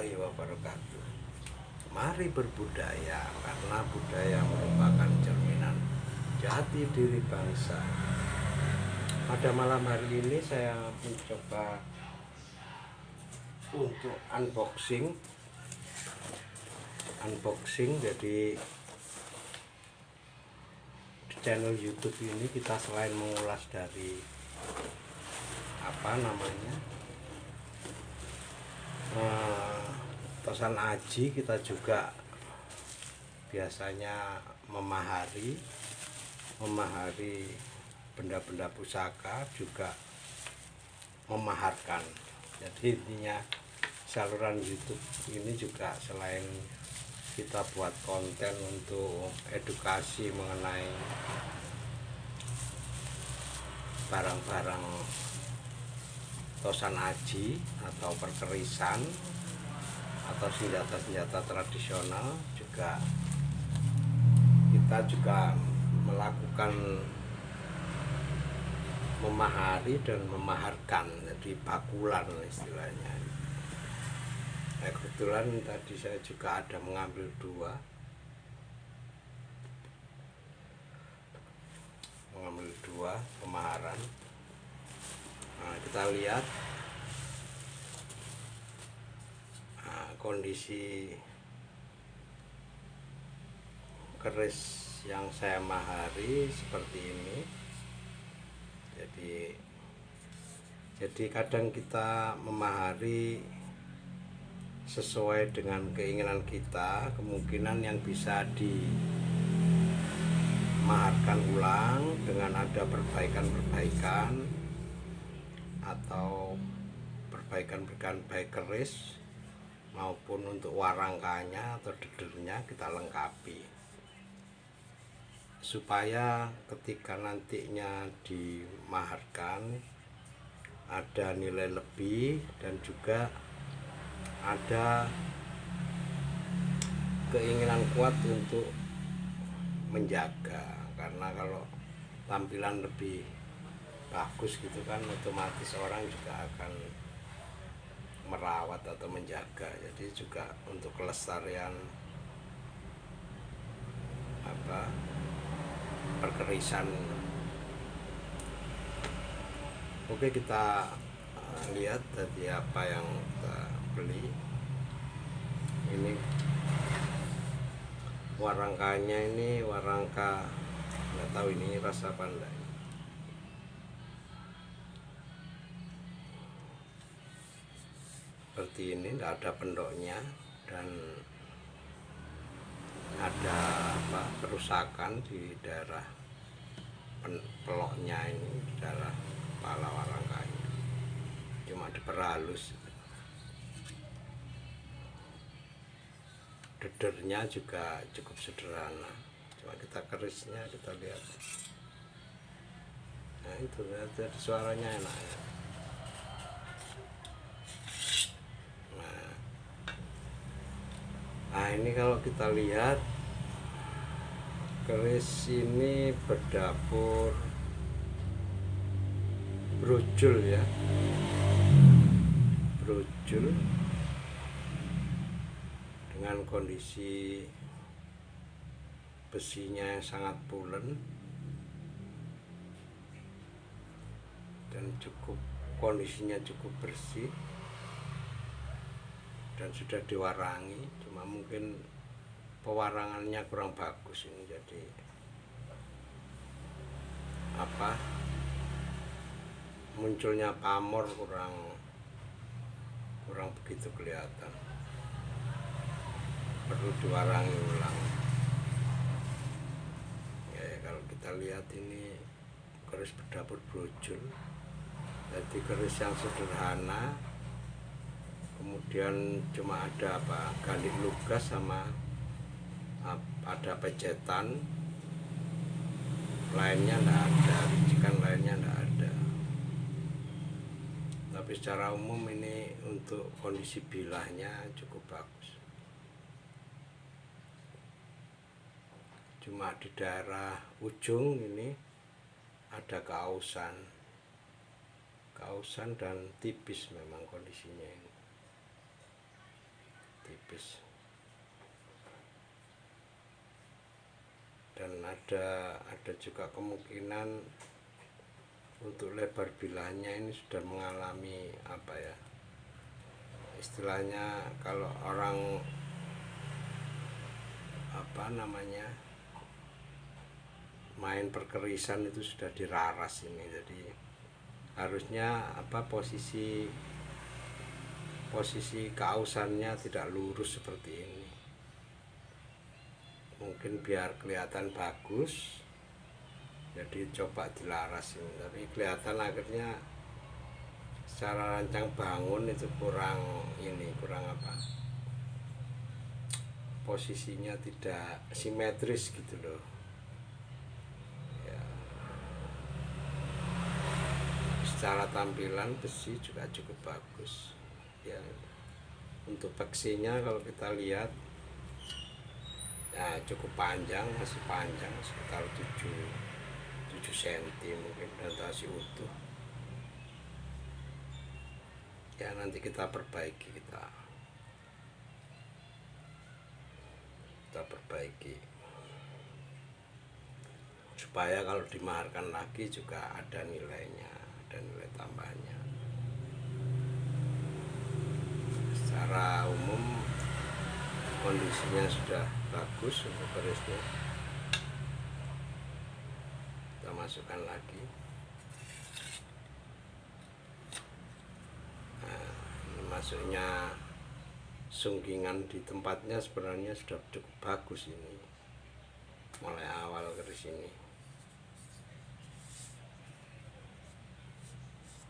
warahmatullahi wabarakatuh. Mari berbudaya, karena budaya merupakan cerminan jati diri bangsa. Pada malam hari ini saya mencoba untuk unboxing. Jadi di channel YouTube ini kita selain mengulas dari tosan aji, kita juga biasanya memahari benda-benda pusaka, juga memaharkan. Jadi intinya saluran YouTube ini juga selain kita buat konten untuk edukasi mengenai barang-barang tosan aji atau perkerisan atau senjata-senjata tradisional, juga kita juga melakukan memahari dan memaharkan, jadi bakulan istilahnya. Nah, kebetulan tadi saya juga ada mengambil dua pemaharan. Nah, kita lihat kondisi keris yang saya mahari seperti ini. Jadi kadang kita memahari sesuai dengan keinginan kita, kemungkinan yang bisa dimaharkan ulang dengan ada perbaikan atau perbaikan baik keris maupun untuk warangkanya atau dedernya kita lengkapi, supaya ketika nantinya dimaharkan ada nilai lebih dan juga ada keinginan kuat untuk menjaga. Karena kalau tampilan lebih bagus gitu kan, otomatis orang juga akan merawat atau menjaga. Jadi juga untuk kelestarian perkerisan. Oke, kita lihat tadi apa yang kita beli. Ini warangkanya, ini warangka, nggak tahu ini rasa apa enggak. Seperti ini, tidak ada pendoknya dan ada kerusakan di daerah peloknya ini, di daerah kepala warangkanya, cuma diperhalus. Dedernya juga cukup sederhana, cuma kita kerisnya kita lihat. Nah itu jadi suaranya enak ya. Nah ini kalau kita lihat keris ini berdapur brojol ya, brojol dengan kondisi besinya yang sangat pulen dan kondisinya cukup bersih dan sudah diwarangi, cuma mungkin pewarangannya kurang bagus ini, jadi munculnya pamor kurang begitu kelihatan, perlu diwarangi ulang ya. Kalau kita lihat ini keris berdapur brojol, jadi keris yang sederhana, kemudian cuma ada ganding lugas sama ada pecetan, lainnya enggak ada, bisikan lainnya enggak ada. Tapi secara umum ini untuk kondisi bilahnya cukup bagus. Cuma di daerah ujung ini ada kausan dan tipis memang kondisinya ini. nipis. Dan ada juga kemungkinan untuk lebar bilahnya ini sudah mengalami apa ya, istilahnya kalau orang apa namanya main perkerisan itu sudah diraras ini. Jadi harusnya apa posisi kausannya tidak lurus seperti ini. Mungkin biar kelihatan bagus, jadi coba dilaras ini, tapi kelihatan akhirnya secara rancang bangun itu kurang apa, posisinya tidak simetris gitu loh ya. Secara tampilan besi juga cukup bagus ya. Untuk peksinya kalau kita lihat ya cukup panjang, masih panjang sekitar 7 cm mungkin, dan masih utuh ya. Nanti kita perbaiki, kita perbaiki supaya kalau dimaharkan lagi juga ada nilainya, ada nilai tambahnya. Secara umum kondisinya sudah bagus untuk kerisnya. Kita masukkan lagi. Nah, ini masuknya sungkingan di tempatnya sebenarnya sudah cukup bagus ini, mulai awal keris ini.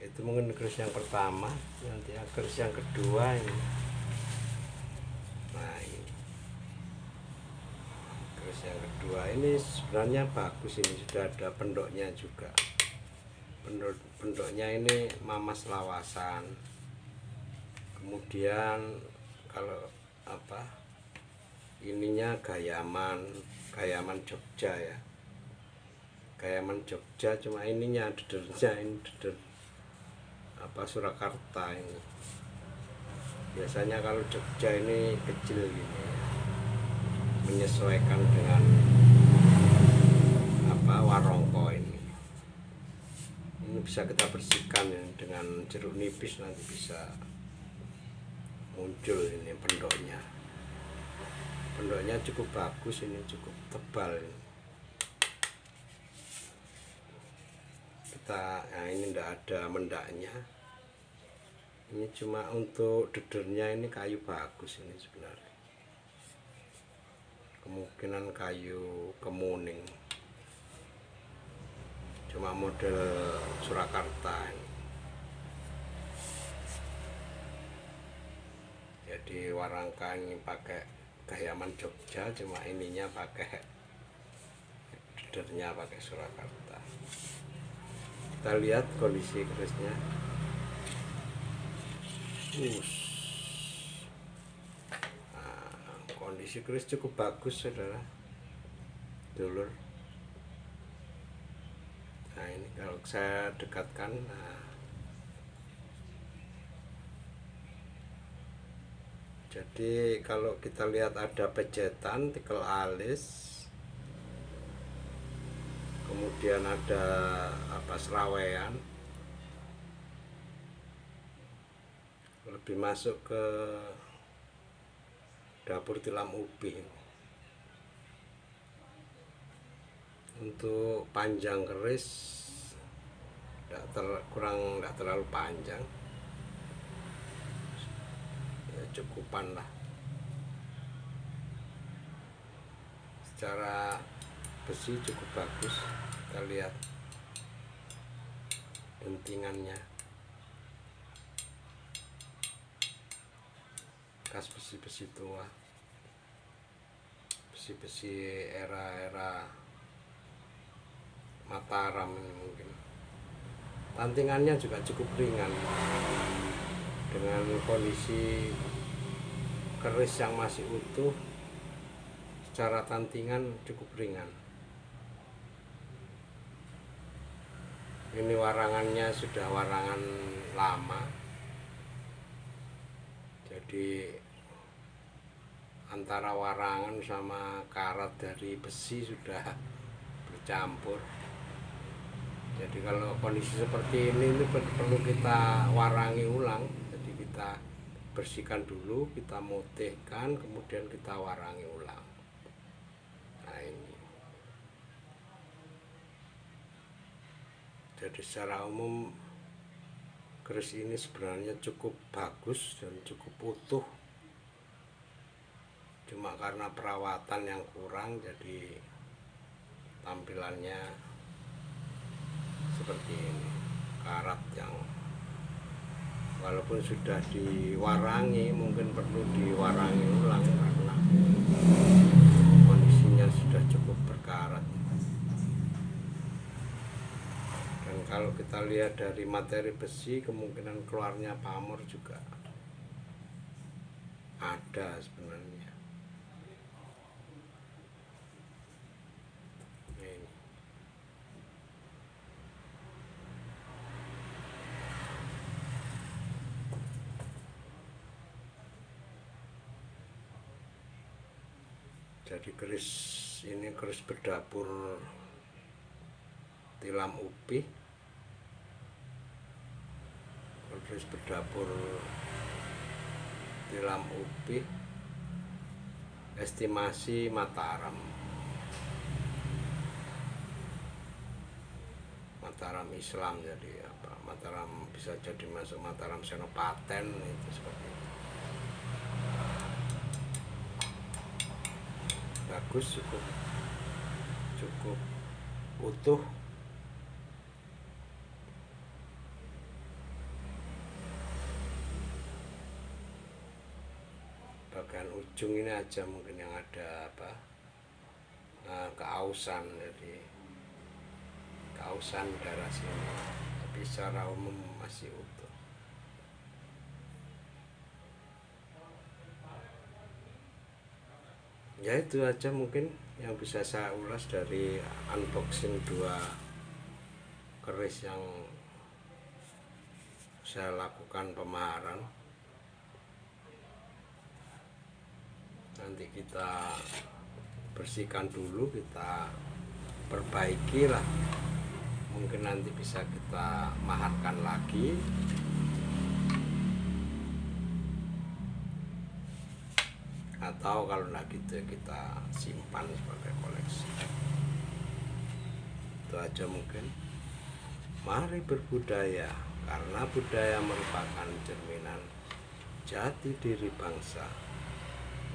Itu mungkin keris yang pertama, nanti keris yang kedua ini. Nah, ini keris yang kedua ini sebenarnya bagus, ini sudah ada pendoknya juga. Pendoknya ini mamas lawasan. Kemudian kalau apa, ininya gayaman Jogja ya, gayaman Jogja, cuma ininya dedernya ini deder apa Surakarta ini. Biasanya kalau Jogja ini kecil gini, menyesuaikan dengan apa warongko ini. Ini bisa kita bersihkan ya, dengan jeruk nipis nanti bisa muncul ini pendoknya. Pendoknya cukup bagus ini, cukup tebal ini. Nah ini tidak ada mendaknya, ini cuma untuk dedernya. Ini kayu bagus ini sebenarnya, kemungkinan kayu kemuning, cuma model Surakarta ini. Jadi warangka ini pakai gayaman Jogja, cuma ininya pakai dedernya pakai Surakarta. Kita lihat kondisi kerisnya. Nah, kondisi keris cukup bagus saudara dulur. Nah ini kalau saya dekatkan, nah, jadi kalau kita lihat ada pejetan, tikel alis, kemudian ada apa serawean, lebih masuk ke dapur tilam ubi. Untuk panjang keris tidak terlalu panjang ya, cukupan lah. Secara besi cukup bagus, kita lihat dentingannya, bekas besi-besi tua, besi-besi era Mataram ini mungkin. Tantingannya juga cukup ringan, dengan kondisi keris yang masih utuh, secara tantingan cukup ringan. Ini warangannya sudah warangan lama, jadi antara warangan sama karat dari besi sudah bercampur. Jadi kalau kondisi seperti ini perlu kita warangi ulang. Jadi kita bersihkan dulu, kita mutihkan, kemudian kita warangi ulang. Nah ini. Jadi secara umum keris ini sebenarnya cukup bagus dan cukup utuh. Cuma karena perawatan yang kurang, jadi tampilannya seperti ini. Karat yang walaupun sudah diwarangi, mungkin perlu diwarangi ulang karena kondisinya sudah cukup berkarat. Dan kalau kita lihat dari materi besi, kemungkinan keluarnya pamor juga ada sebenarnya. Ini. Jadi keris ini keris berdapur tilam upih, keris berdapur tilam upih, estimasi Mataram Islam. Jadi apa, Mataram bisa jadi masuk Mataram Senopaten, itu seperti itu. Bagus, cukup utuh. Bagian ujung ini aja mungkin yang ada apa, keausan, jadi keausan darah sini, tapi secara umum masih utuh. Ya itu aja mungkin yang bisa saya ulas dari unboxing 2 keris yang saya lakukan pemaharan. Nanti kita bersihkan dulu, kita perbaiki lah, mungkin nanti bisa kita maharkan lagi. Atau kalau enggak gitu kita simpan sebagai koleksi. Itu aja mungkin. Mari berbudaya, karena budaya merupakan cerminan jati diri bangsa.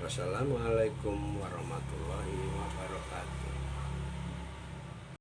Wassalamualaikum warahmatullahi wabarakatuh.